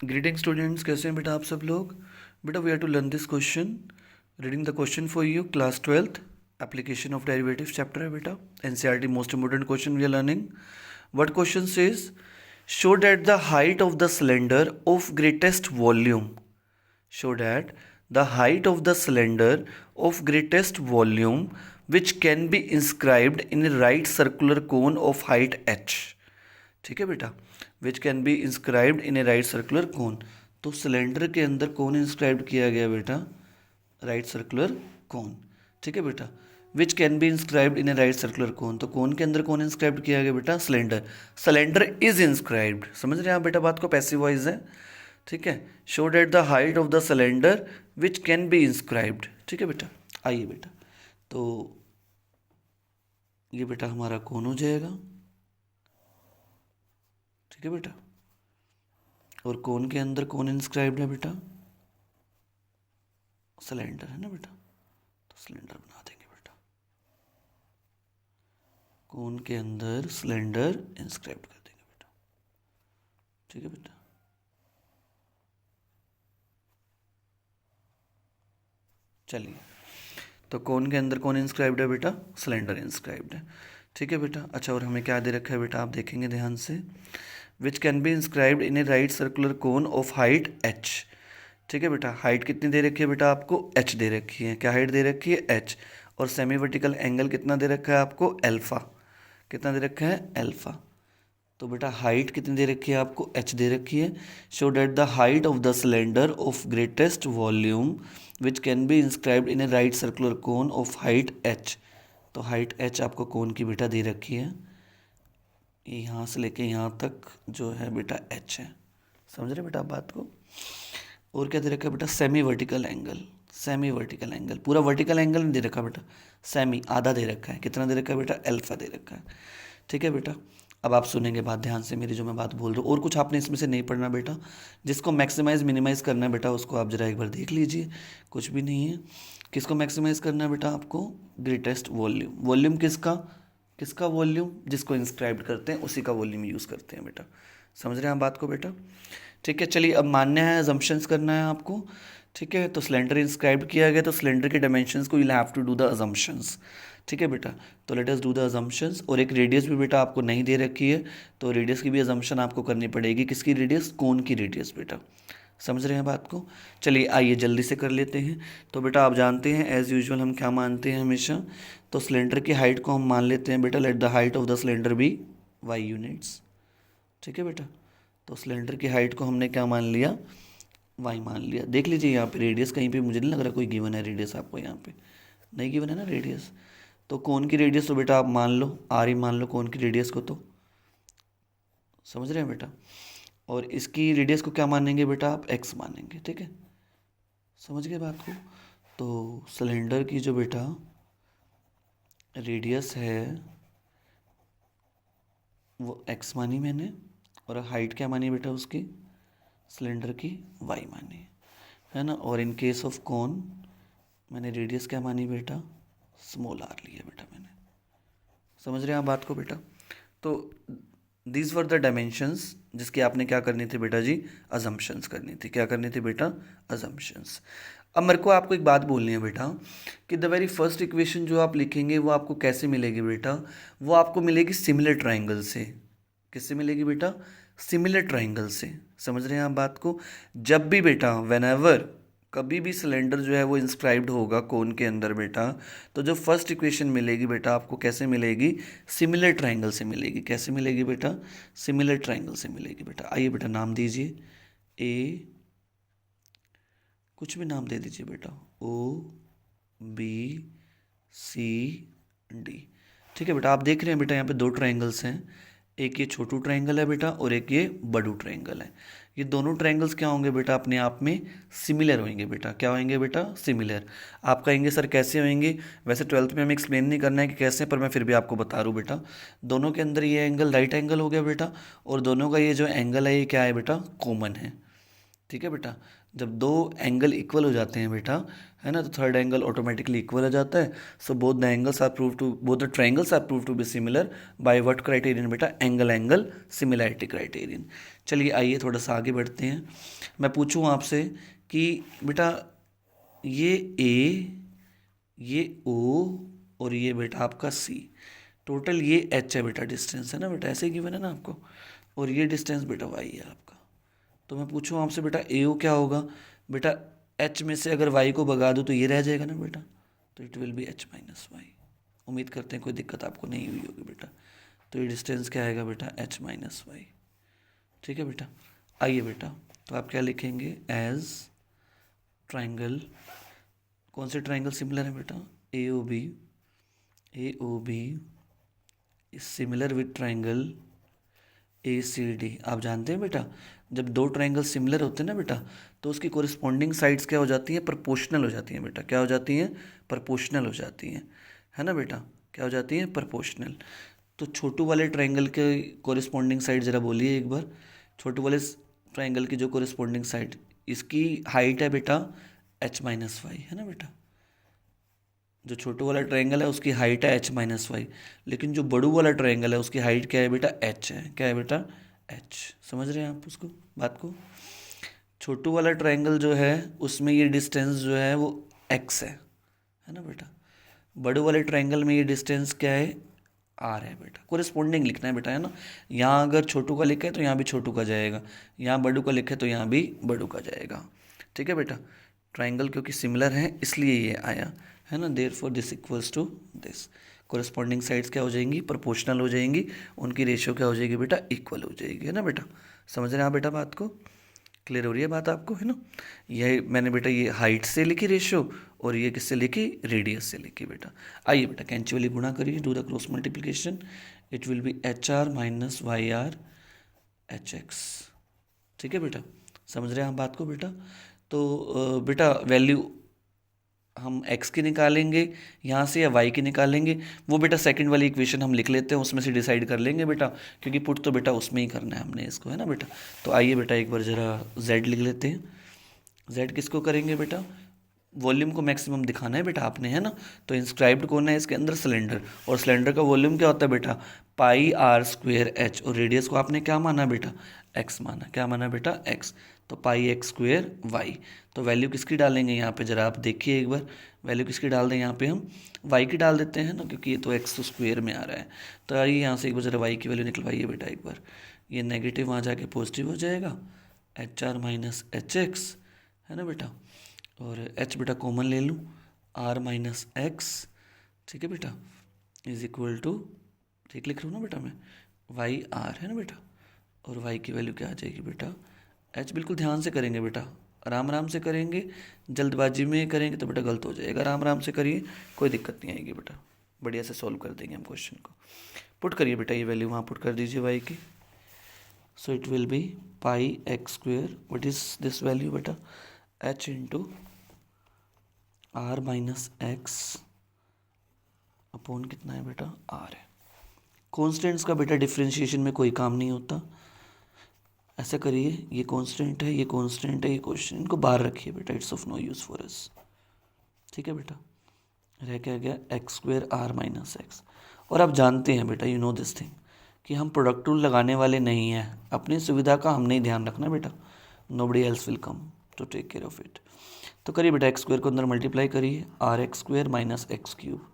Greeting students, कैसे हैं बेटा आप सब लोग। बेटा we are to learn this question. Reading the question for you, class 12th application of derivative chapter है बेटा। NCERT most important question we are learning. What question says, show that the height of the cylinder of greatest volume, show that the height of the cylinder of greatest volume which can be inscribed in a right circular cone of height h। ठीक है बेटा, which can be inscribed in a right circular cone। तो cylinder के अंदर कौन inscribe किया गया बेटा, राइट सर्कुलर कौन। ठीक है बेटा, which can be inscribed in A right circular कौन, तो कौन के अंदर कौन इंस्क्राइब किया गया बेटा, सिलेंडर। सिलेंडर इज इंस्क्राइब्ड, समझ रहे हैं आप बेटा बात को, पैसिव वॉइस है। ठीक है, show that the height of the cylinder which can be inscribed. ठीक है बेटा, आइए बेटा, तो ये बेटा हमारा कौन हो जाएगा। ठीक है बेटा, और कौन के अंदर कौन इंस्क्राइब्ड है बेटा, सिलेंडर है ना बेटा, तो सिलेंडर बना देंगे बेटा, कौन के अंदर सिलेंडर इंस्क्राइब कर देंगे बेटा। ठीक है बेटा, चलिए, तो कौन के अंदर कौन इंस्क्राइब्ड है बेटा, सिलेंडर इंस्क्राइब्ड है। ठीक है बेटा, अच्छा और हमें क्या दे रखा है बेटा, आप देखेंगे ध्यान से, which can be inscribed in A right circular cone of height H. ठीक है बेटा, हाइट कितनी दे रखी है बेटा आपको, एच दे रखी है। क्या हाइट दे रखी है, एच, और सेमी वर्टिकल एंगल कितना दे रखा है आपको, एल्फा। कितना दे रखा है, एल्फा। तो बेटा हाइट कितनी दे रखी है आपको, एच दे रखी है। Show that the height of the cylinder of greatest volume which can be inscribed in A right circular cone of height H. तो हाइट एच आपको कोन की बेटा दे रखी है, यहाँ से लेके यहाँ तक जो है बेटा एच है। समझ रहे बेटा आप बात को। और क्या दे रखा है बेटा, semi vertical angle. Semi vertical angle, पूरा वर्टिकल एंगल नहीं दे रखा बेटा, सेमी आधा दे रखा है। कितना दे रखा है बेटा, एल्फा दे रखा है। ठीक है बेटा, अब आप सुनेंगे बात ध्यान से मेरी, जो मैं बात बोल रहा हूँ, और कुछ आपने इसमें से नहीं पढ़ना बेटा। जिसको मैक्सिमाइज मिनिमाइज करना है बेटा, उसको आप जरा एक बार देख लीजिए, कुछ भी नहीं है। किसको मैक्सिमाइज करना है बेटा आपको, ग्रेटेस्ट वॉल्यूम। वॉल्यूम किसका, किसका वॉल्यूम, जिसको इंस्क्राइब करते हैं उसी का वॉल्यूम यूज़ करते हैं बेटा। समझ रहे हैं आप बात को बेटा। ठीक है, चलिए अब मानना है, अजम्पशंस करना है आपको। ठीक है, तो सिलेंडर इंस्क्राइब किया गया, तो सिलेंडर के डायमेंशंस को you have to do the assumptions. ठीक है बेटा, तो let us do the assumptions. और एक रेडियस भी बेटा आपको नहीं दे रखी है, तो रेडियस की भी अजम्पशन आपको करनी पड़ेगी। किसकी रेडियस, कोन की रेडियस बेटा। समझ रहे हैं बात को। चलिए आइए जल्दी से कर लेते हैं। तो बेटा आप जानते हैं एज़ यूजुअल हम क्या मानते हैं हमेशा, तो सिलेंडर की हाइट को हम मान लेते हैं बेटा, let the height of the cylinder be Y units. ठीक है बेटा, तो सिलेंडर की हाइट को हमने क्या मान लिया, वाई मान लिया। देख लीजिए यहाँ पे रेडियस कहीं पे मुझे नहीं लग रहा कोई गिवन है रेडियस आपको, यहाँ पे नहीं गिवन है ना रेडियस। तो कोन की रेडियस तो बेटा आप मान लो, आर ही मान लो कोन की रेडियस को, तो समझ रहे हैं बेटा। और इसकी रेडियस को क्या मानेंगे बेटा आप, एक्स मानेंगे। ठीक है, समझ गए बात को। तो सिलेंडर की जो बेटा रेडियस है वो एक्स मानी मैंने, और हाइट क्या मानी बेटा उसकी, सिलेंडर की वाई मानी है ना। और इन केस ऑफ कोन मैंने रेडियस क्या मानी बेटा, स्मॉल आर लिया बेटा मैंने। समझ रहे हैं आप बात को बेटा। तो दीज वर द डायमेंशंस जिसकी आपने क्या करनी थी बेटा जी, अजम्पशंस करनी थी। क्या करनी थी बेटा, अजम्पशंस। अब मेरे को आपको एक बात बोलनी है बेटा, कि द वेरी फर्स्ट इक्वेशन जो आप लिखेंगे वो आपको कैसे मिलेगी बेटा, वो आपको मिलेगी सिमिलर ट्राइंगल से। किससे मिलेगी बेटा, सिमिलर ट्राइंगल से। समझ रहे हैं आप बात को। जब भी बेटा व्हेनेवर कभी भी सिलेंडर जो है वो इंस्क्राइब्ड होगा कोन के अंदर बेटा, तो जो फर्स्ट इक्वेशन मिलेगी बेटा आपको कैसे मिलेगी, सिमिलर ट्राइंगल से मिलेगी। कैसे मिलेगी बेटा, सिमिलर ट्राइंगल से मिलेगी बेटा। आइए बेटा नाम दीजिए, ए, कुछ भी नाम दे दीजिए बेटा, ओ बी सी डी। ठीक है बेटा, आप देख रहे हैं बेटा यहाँ पे दो ट्राइंगल्स हैं, एक ये छोटू ट्राइंगल है बेटा और एक ये बड़ू ट्राइंगल है। ये दोनों ट्राइंगल्स क्या होंगे बेटा, अपने आप में सिमिलर होंगे बेटा। क्या होंगे बेटा, सिमिलर। आप कहेंगे सर कैसे होंगे, वैसे 12th में हमें एक्सप्लेन नहीं करना है कि कैसे, पर मैं फिर भी आपको बता रहा हूँ बेटा। दोनों के अंदर ये एंगल राइट एंगल हो गया बेटा, और दोनों का ये जो एंगल है ये क्या है बेटा, कॉमन है। ठीक है बेटा, जब दो एंगल इक्वल हो जाते हैं बेटा, है ना, तो थर्ड एंगल ऑटोमेटिकली इक्वल हो जाता है। So both the angles are prove to, both the triangles are prove to be similar by what criterion बेटा, एंगल एंगल सिमिलैरिटी क्राइटेरियन। चलिए आइए थोड़ा सा आगे बढ़ते हैं। मैं पूछूं आपसे कि बेटा ये ए, ये ओ और ये बेटा आपका सी, टोटल ये एच है बेटा, डिस्टेंस है ना बेटा, ऐसे ही गिवन है ना आपको, और ये डिस्टेंस बेटा वाई है आपका। तो मैं पूछूं आपसे बेटा ए ओ क्या होगा बेटा, एच में से अगर वाई को भगा दूं तो ये रह जाएगा ना बेटा, तो it will be H minus Y. उम्मीद करते हैं कोई दिक्कत आपको नहीं हुई होगी बेटा। तो ये डिस्टेंस क्या आएगा बेटा, एच माइनस वाई। ठीक है बेटा, आइए बेटा, तो आप क्या लिखेंगे, एज ट्राइंगल, कौन से ट्राइंगल सिमिलर है बेटा, A O B, A O B is similar with triangle A C D. आप जानते हैं बेटा, जब दो ट्राइंगल सिमिलर होते हैं ना बेटा, तो उसकी कोरिस्पॉन्डिंग साइड्स क्या हो जाती हैं, प्रोपोर्शनल हो जाती हैं बेटा। क्या हो जाती हैं, प्रोपोर्शनल हो जाती हैं, है ना बेटा, क्या हो जाती हैं, प्रोपोर्शनल। तो छोटू वाले ट्राइंगल के कोरिस्पॉन्डिंग साइड ज़रा बोलिए एक बार, छोटू वाले ट्राइंगल की जो कोरिस्पॉन्डिंग साइड, इसकी हाइट है बेटा एच माइनस वाई, है ना बेटा। जो छोटू वाला ट्रायंगल है उसकी हाइट है एच माइनस वाई, लेकिन जो बड़ू वाला ट्रायंगल है उसकी हाइट क्या है बेटा, एच है। क्या है बेटा, एच। समझ रहे हैं आप उसको, बात को। छोटू वाला ट्रायंगल जो है उसमें ये डिस्टेंस जो है वो एक्स है ना बेटा। बड़ू वाले ट्रायंगल में ये डिस्टेंस क्या है, आर है बेटा। कोरिस्पोंडिंग लिखना है बेटा, है ना। यहाँ अगर छोटू का लिखा है तो यहाँ भी छोटू का जाएगा, यहाँ बड़ू का लिखा है तो यहाँ भी बड़ू का जाएगा। ठीक है बेटा, ट्राइंगल क्योंकि सिमिलर हैं इसलिए ये आया, है ना। Therefore this equals to this, corresponding sides क्या हो जाएंगी, प्रोपोर्शनल हो जाएंगी, उनकी रेशियो क्या हो जाएगी बेटा, इक्वल हो जाएगी, है ना बेटा। समझ रहे हैं आप बेटा बात को, क्लियर हो रही है बात आपको, है ना। ये मैंने बेटा ये हाइट से लिखी रेशियो, और ये किससे लिखी, रेडियस से लिखी बेटा। आइए बेटा कैंची वाली गुणा करिए, do the cross multiplication, it will be H R minus Y R H X. ठीक है बेटा, समझ रहे हैं आप बात को बेटा। तो बेटा वैल्यू हम x की निकालेंगे यहाँ से या y की निकालेंगे, वो बेटा सेकंड वाली इक्वेशन हम लिख लेते हैं, उसमें से डिसाइड कर लेंगे बेटा, क्योंकि पुट तो बेटा उसमें ही करना है हमने इसको, है ना बेटा। तो आइए बेटा एक बार ज़रा z लिख लेते हैं। z किसको करेंगे बेटा, वॉल्यूम को मैक्सिमम दिखाना है बेटा आपने, है ना। तो इंस्क्राइब्ड कौन है इसके अंदर, सिलेंडर, और सिलेंडर का वॉल्यूम क्या होता है बेटा, पाई आर स्क्वेयर एच, और रेडियस को आपने क्या माना बेटा, एक्स माना। क्या माना बेटा, एक्स। तो पाई एक्स स्क्वेयर वाई। तो वैल्यू किसकी डालेंगे यहाँ पे, जरा आप देखिए एक बार, वैल्यू किसकी डाल दें यहाँ पे, हम वाई की डाल देते हैं ना, क्योंकि ये तो एक्स तो स्क्वेयर में आ रहा है। तो आइए यहाँ से एक बार जरा वाई की वैल्यू निकलवाइए बेटा एक बार, ये नेगेटिव वहाँ जाके पॉजिटिव हो जाएगा, H R minus H x, है ना बेटा। और h बेटा कॉमन ले लूँ, r माइनस एक्स, ठीक है बेटा, इज इक्वल टू, ठीक लिख रहा हूँ ना बेटा मैं, वाई आर, है ना बेटा। और y की वैल्यू क्या आ जाएगी बेटा, h। बिल्कुल ध्यान से करेंगे बेटा, आराम आराम से करेंगे, जल्दबाजी में करेंगे तो बेटा गलत हो जाएगा। आराम आराम से करिए, कोई दिक्कत नहीं आएगी बेटा, बढ़िया से सॉल्व कर देंगे हम क्वेश्चन को। पुट करिए बेटा, ये वैल्यू वहाँ पुट कर दीजिए y की। So it will be pi X square, what is this value बेटा, h into R minus X upon कितना है बेटा, आर है। कॉन्स्टेंट्स का बेटा डिफ्रेंशिएशन में कोई काम नहीं होता। ऐसा करिए, ये कांस्टेंट है, ये कांस्टेंट है, ये क्वेश्चन, इनको बाहर रखिए बेटा, it's of no use for us. ठीक है बेटा, रह क्या गया, X square R minus X. और आप जानते हैं बेटा, यू नो दिस थिंग, कि हम प्रोडक्ट रूल लगाने वाले नहीं हैं, अपनी सुविधा का हमने ही ध्यान रखना बेटा, nobody else will come to take care of it. तो करिए बेटा, एक्स स्क्वेयर को अंदर मल्टीप्लाई करिए, R X square minus X cube.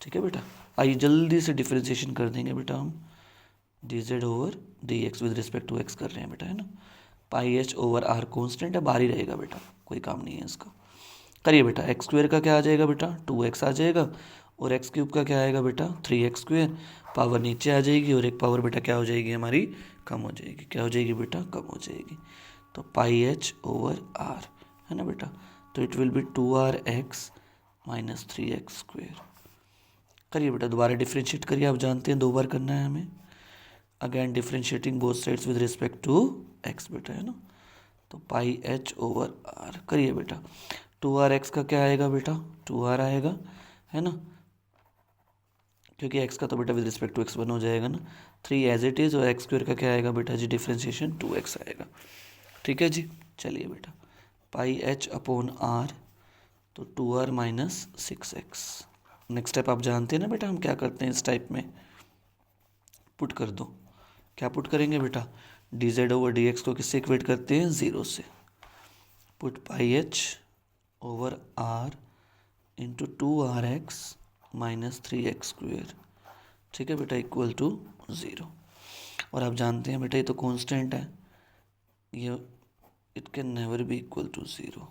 ठीक है बेटा, आइए जल्दी से डिफ्रेंशिएशन कर देंगे बेटा हम, D Z over D X with respect to X कर रहे हैं बेटा, है ना। Pi H over R constant है, बाहर ही रहेगा बेटा, कोई काम नहीं है इसका। करिए बेटा, एक्स स्क्वेयर का क्या आ जाएगा बेटा, 2x आ जाएगा, और एक्स क्यूब का क्या आएगा बेटा, 3x स्क्वेयर। पावर नीचे आ जाएगी और एक पावर बेटा क्या हो जाएगी हमारी, कम हो जाएगी। क्या हो जाएगी बेटा, कम हो जाएगी। तो पाई एच ओवर आर, है ना बेटा। तो it will B 2rx minus 3x square. करिए बेटा, दोबारा डिफ्रेंशिएट करिए, आप जानते हैं 2 बार करना है हमें। Again differentiating both sides with respect to x बेटा, है ना। तो पाई एच ओवर आर, करिए बेटा, 2rx का क्या आएगा बेटा, 2r आएगा, है ना, क्योंकि x का तो बेटा with respect to x one हो जाएगा ना, 3 एज इट इज़, और एक्स स्क्वेयर का क्या आएगा बेटा जी, डिफ्रेंशिएशन 2x आएगा। ठीक है जी, चलिए बेटा, पाई एच अपॉन आर, तो 2r minus 6x। Next step आप जानते हैं ना बेटा, हम क्या करते हैं इस टाइप में, पुट कर दो। क्या पुट करेंगे बेटा, D Z over D X को किससे इक्वेट करते हैं, 0 से। Put pi H over R into 2rx माइनस 3x², ठीक है बेटा, इक्वल टू 0। और आप जानते हैं बेटा ये तो कांस्टेंट है, ये it can never be equal to 0।